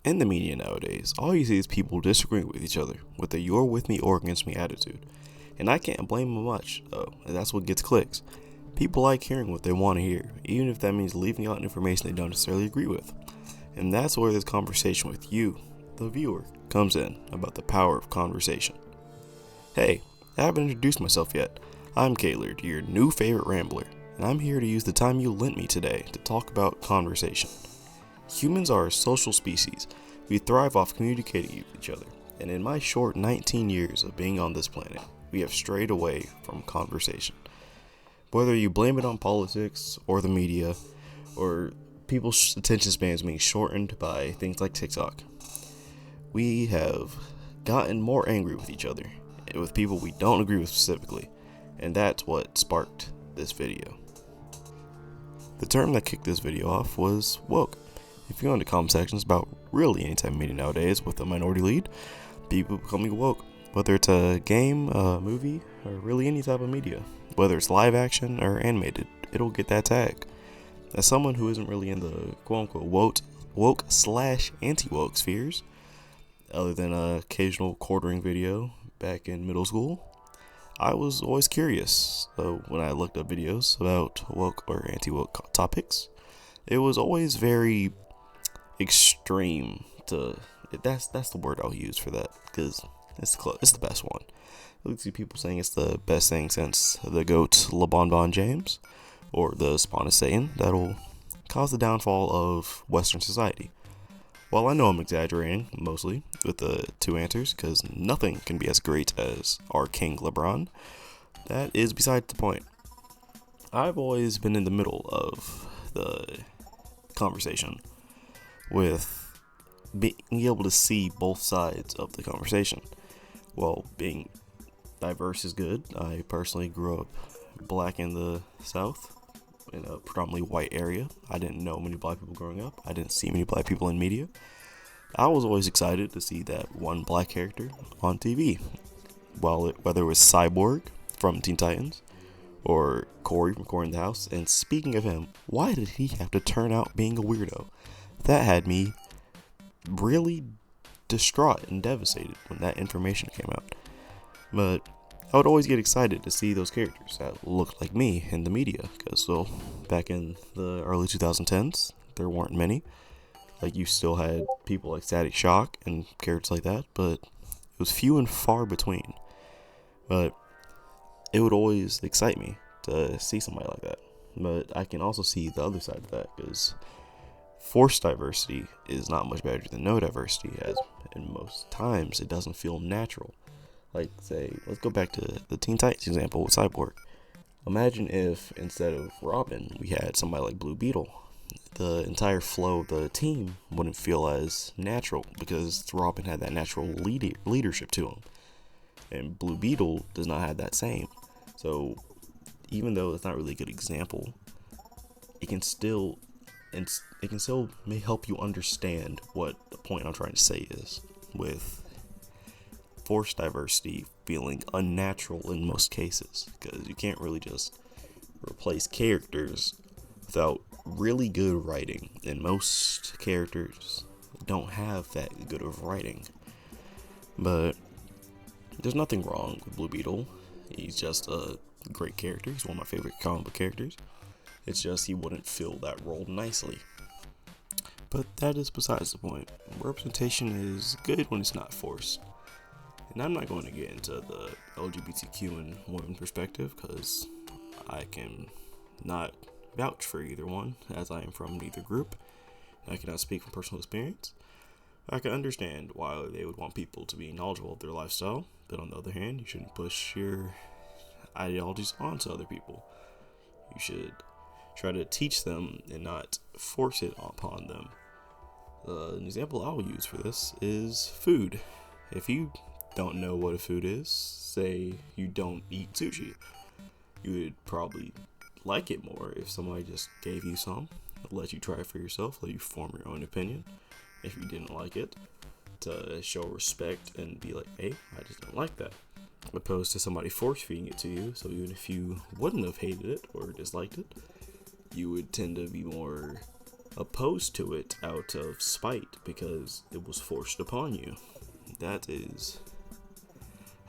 In the media nowadays, all you see is people disagreeing with each other with a you're with me or against me attitude. And I can't blame them much, though, and that's what gets clicks. People like hearing what they want to hear, even if that means leaving out information they don't necessarily agree with. And that's where this conversation with you, the viewer, comes in about the power of conversation. Hey, I haven't introduced myself yet. I'm Kaylord, your new favorite rambler, and I'm here to use the time you lent me today to talk about conversation. Humans are a social species. We thrive off communicating with each other, and in my short 19 years of being on this planet, we have strayed away from conversation. Whether you blame it on politics, or the media, or people's attention spans being shortened by things like TikTok, we have gotten more angry with each other, with people we don't agree with specifically, and that's what sparked this video. The term that kicked this video off was woke. If you go into comment sections about really any type of media nowadays with a minority lead, people becoming woke. Whether it's a game, a movie, or really any type of media. Whether it's live action or animated, it'll get that tag. As someone who isn't really in the quote-unquote woke/anti-woke spheres, other than an occasional quartering video back in middle school, I was always curious. So when I looked up videos about woke or anti-woke topics, it was always very extreme that's the word I'll use for that, because it's the best one. I see people saying it's the best thing since the GOAT LeBron James, or the Spawn of Satan, that'll cause the downfall of Western society. Well, I know I'm exaggerating, mostly, with the two answers, because nothing can be as great as our King LeBron. That is beside the point. I've always been in the middle of the conversation, with being able to see both sides of the conversation. Well, being diverse is good. I personally grew up black in the South, in a predominantly white area. I didn't know many black people growing up. I didn't see many black people in media. I was always excited to see that one black character on TV. Whether it was Cyborg from Teen Titans, or Corey from Corey in the House. And speaking of him, why did he have to turn out being a weirdo? That had me really distraught and devastated when that information came out. But I would always get excited to see those characters that looked like me in the media, because back in the early 2010s, there weren't many. Like, you still had people like Static Shock and characters like that, but it was few and far between. But it would always excite me to see somebody like that. But I can also see the other side of that, because forced diversity is not much better than no diversity, as in most times it doesn't feel natural. Like, say, let's go back to the Teen Titans example with Cyborg. Imagine if instead of Robin, we had somebody like Blue Beetle. The entire flow of the team wouldn't feel as natural, because Robin had that natural leadership to him, and Blue Beetle does not have that same. So even though it's not really a good example, it can still may help you understand what the point I'm trying to say is, with forced diversity feeling unnatural in most cases, because you can't really just replace characters without really good writing, and most characters don't have that good of writing. But there's nothing wrong with Blue Beetle. He's just a great character. He's one of my favorite comic book characters. It's just he wouldn't fill that role nicely. But that is besides the point. Representation is good when it's not forced. And I'm not going to get into the LGBTQ and women perspective, because I can not vouch for either one, as I am from neither group. I cannot speak from personal experience. I can understand why they would want people to be knowledgeable of their lifestyle, but on the other hand, you shouldn't push your ideologies onto other people. You should try to teach them and not force it upon them. An example I'll use for this is food. If you don't know what a food is, say you don't eat sushi, you would probably like it more if somebody just gave you some, let you try it for yourself, let you form your own opinion. If you didn't like it, to show respect and be like, hey, I just don't like that, opposed to somebody force feeding it to you. So even if you wouldn't have hated it or disliked it, you would tend to be more opposed to it out of spite because it was forced upon you. That is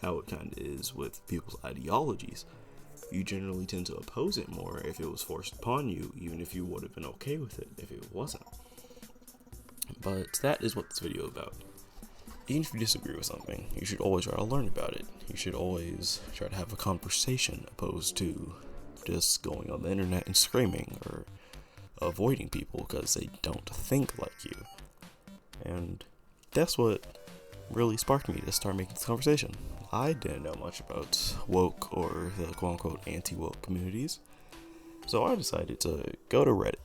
how it kind of is with people's ideologies. You generally tend to oppose it more if it was forced upon you, even if you would have been okay with it if it wasn't. But that is what this video is about. Even if you disagree with something, you should always try to learn about it. You should always try to have a conversation opposed to just going on the internet and screaming or avoiding people because they don't think like you. And that's what really sparked me to start making this conversation. I didn't know much about woke or the quote-unquote anti-woke communities, so I decided to go to Reddit.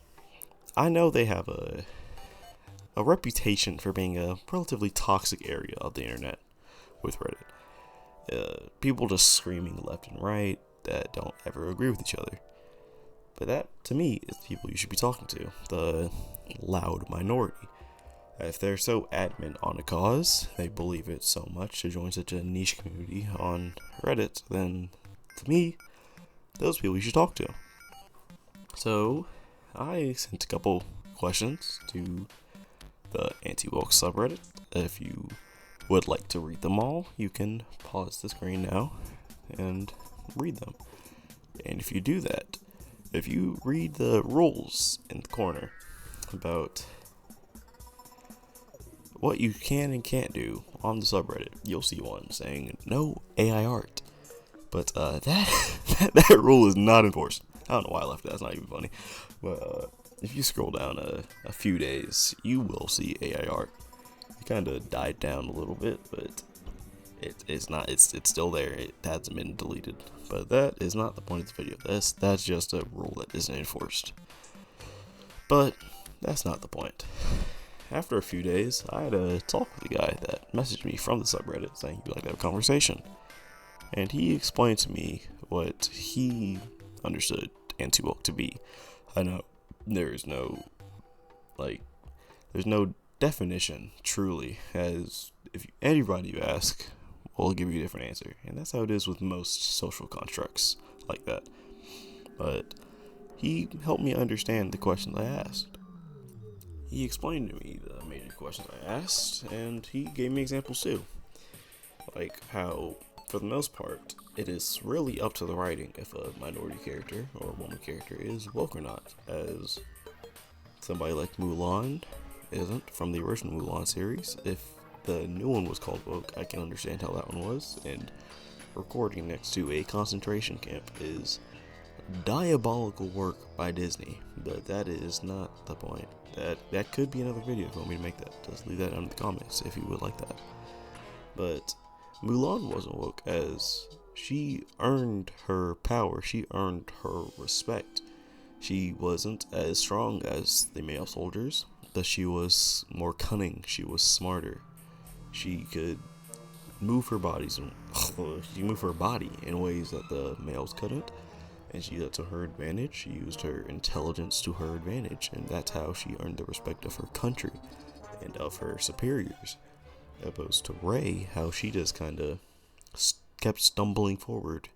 I know they have a reputation for being a relatively toxic area of the internet with Reddit. People just screaming left and right that don't ever agree with each other. But that, to me, is the people you should be talking to, the loud minority. If they're so adamant on a cause, they believe it so much to join such a niche community on Reddit, then, to me, those people you should talk to. So, I sent a couple questions to the anti-woke subreddit. If you would like to read them all, you can pause the screen now and read them. And if you do that, if you read the rules in the corner about what you can and can't do on the subreddit, you'll see one saying no AI art. But that rule is not enforced. I don't know why I left it. That's not even funny. But if you scroll down a few days, you will see AI art. It kind of died down a little bit, but it's not. It's still there. It hasn't been deleted. But that is not the point of the video. That's just a rule that isn't enforced. But that's not the point. After a few days, I had a talk with a guy that messaged me from the subreddit saying he'd like to have a conversation. And he explained to me what he understood anti-woke to be. I know there's no definition truly, as if anybody you ask will give you a different answer. And that's how it is with most social constructs like that. But he helped me understand the questions I asked. He explained to me the major questions I asked, and he gave me examples too. Like how, for the most part, it is really up to the writing if a minority character or a woman character is woke or not, as somebody like Mulan isn't from the original Mulan series. If the new one was called woke, I can understand how that one was, and recording next to a concentration camp is diabolical work by Disney, but that is not the point. That could be another video if you want me to make that. Just leave that down in the comments if you would like that. But Mulan wasn't woke, as she earned her power, she earned her respect. She wasn't as strong as the male soldiers, but she was more cunning, she was smarter. She could move her body in ways that the males couldn't, and she used that to her advantage. She used her intelligence to her advantage, and that's how she earned the respect of her country and of her superiors. Opposed to Rey, how she just kind of kept stumbling forward,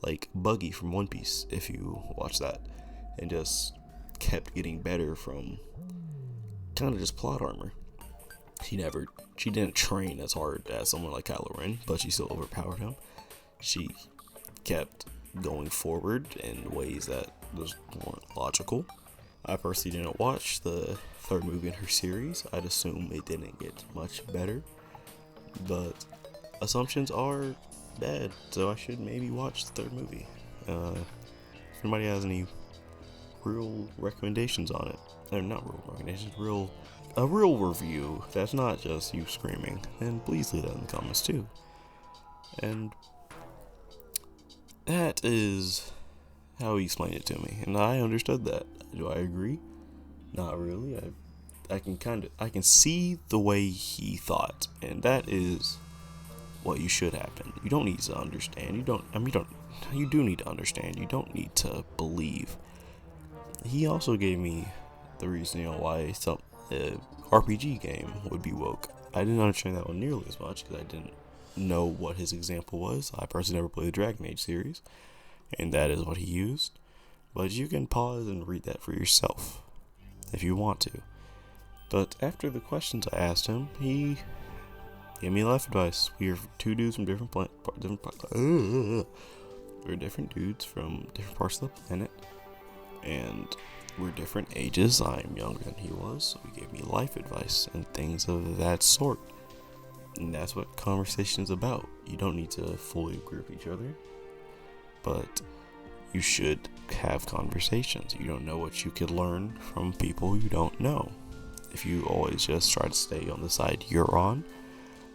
like Buggy from One Piece, if you watch that, and just kept getting better from kind of just plot armor. She didn't train as hard as someone like Kylo Ren, but she still overpowered him. She kept going forward in ways that just weren't logical. I personally didn't watch the third movie in her series. I'd assume it didn't get much better, but assumptions are bad, so I should maybe watch the third movie. If anybody has any real recommendations on it, or not real recommendations, a real review that's not just you screaming, then please leave that in the comments too. And that is how he explained it to me, and I understood that. Do I agree? Not really. I can see the way he thought, and that is what you should happen. You don't need to understand. You do need to understand. You don't need to believe. He also gave me the reason, why some RPG game would be woke. I didn't understand that one nearly as much because I didn't know what his example was. I personally never played the Dragon Age series, and that is what he used. But you can pause and read that for yourself. if you want to. But after the questions I asked him, he gave me life advice. We are two dudes from we're different dudes from different parts of the planet, and we're different ages. I'm younger than he was, so he gave me life advice and things of that sort. And that's what conversation is about. You don't need to fully agree with each other, but you should have conversations. You don't know what you could learn from people you don't know. If you always just try to stay on the side you're on,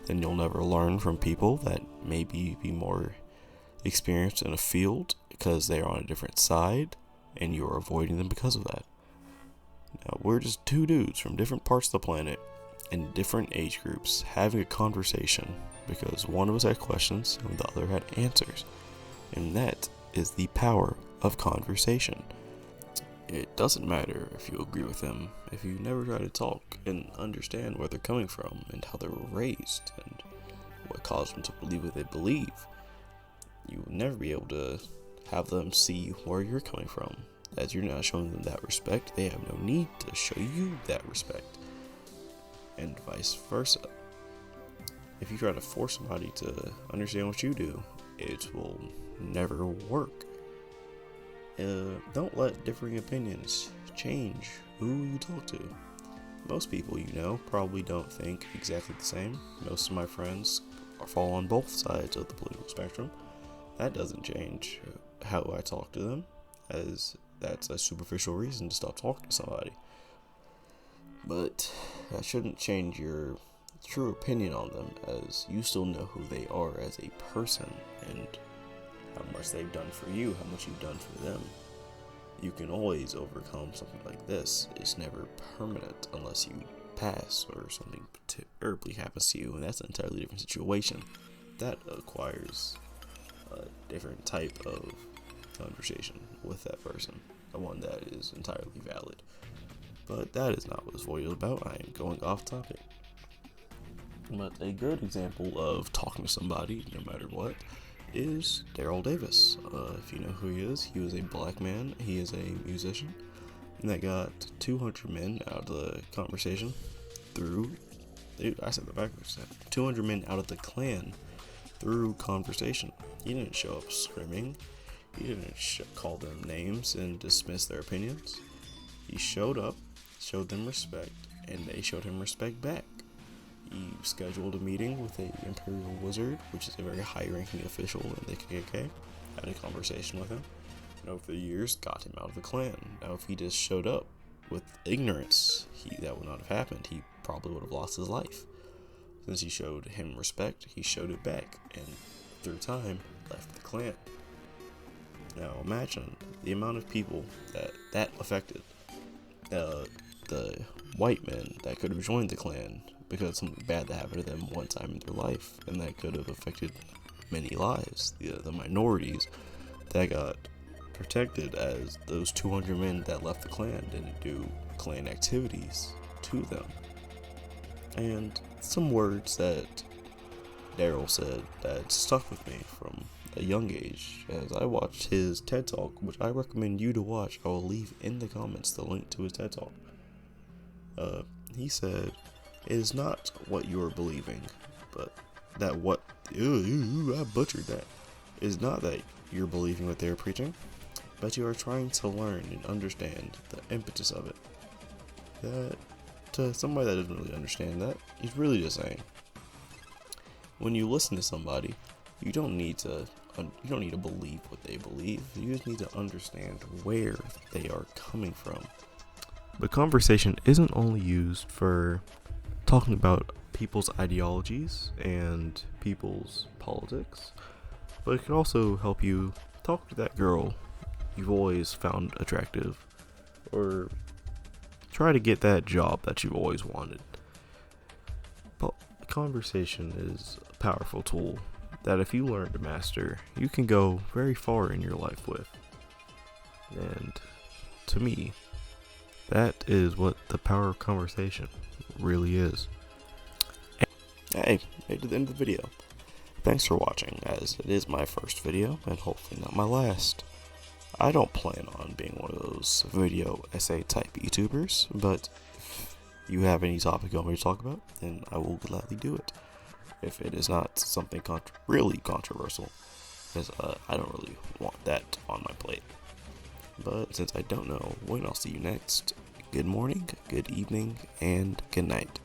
then you'll never learn from people that maybe be more experienced in a field because they're on a different side, and you're avoiding them because of that. Now, we're just two dudes from different parts of the planet in different age groups having a conversation because one of us had questions and the other had answers. And that is the power of conversation. It doesn't matter if you agree with them if you never try to talk and understand where they're coming from and how they were raised and what caused them to believe what they believe. You will never be able to have them see where you're coming from. As you're not showing them that respect, they have no need to show you that respect. And vice versa. If you try to force somebody to understand what you do, it will never work. Don't let differing opinions change who you talk to. Most people you know probably don't think exactly the same. Most of my friends fall on both sides of the political spectrum. That doesn't change how I talk to them, as that's a superficial reason to stop talking to somebody. But that shouldn't change your true opinion on them, as you still know who they are as a person and how much they've done for you, how much you've done for them. You can always overcome something like this. It's never permanent unless you pass or something terribly happens to you, and that's an entirely different situation. That acquires a different type of conversation with that person, the one that is entirely valid. But that is not what this video is about. I am going off topic. But a good example of talking to somebody, no matter what, is Daryl Davis. If you know who he was a black man. He is a musician, and that got 200 men out of the conversation through. I said that backwards. 200 men out of the Klan through conversation. He didn't show up screaming. He didn't call them names and dismiss their opinions. He showed up, showed them respect, and they showed him respect back. He scheduled a meeting with the Imperial Wizard, which is a very high-ranking official in the KKK, had a conversation with him, and over the years got him out of the Klan. Now, if he just showed up with ignorance, that would not have happened. He probably would have lost his life. Since he showed him respect, he showed it back, and through time, left the Klan. Now, imagine the amount of people that affected. The white men that could have joined the Klan because something bad that happened to them one time in their life, and that could have affected many lives. The minorities that got protected, as those 200 men that left the Klan didn't do Klan activities to them. And some words that Daryl said that stuck with me from a young age as I watched his TED Talk, which I recommend you to watch. I will leave in the comments the link to his TED Talk. He said, "It is not what you are believing, but that what..." I butchered that. It is not that you're believing what they're preaching, but you are trying to learn and understand the impetus of it. That, to somebody that doesn't really understand that, he's really just saying, when you listen to somebody, you don't need to believe what they believe. You just need to understand where they are coming from. The conversation isn't only used for talking about people's ideologies and people's politics, but it can also help you talk to that girl you've always found attractive, or try to get that job that you've always wanted. But conversation is a powerful tool that if you learn to master, you can go very far in your life with. And to me, that is what the power of conversation really is. Hey, made to the end of the video. Thanks for watching, as it is my first video, and hopefully not my last. I don't plan on being one of those video essay type YouTubers, but if you have any topic you want me to talk about, then I will gladly do it. If it is not something really controversial, because I don't really want that on my plate. But since I don't know when I'll see you next, good morning, good evening, and good night.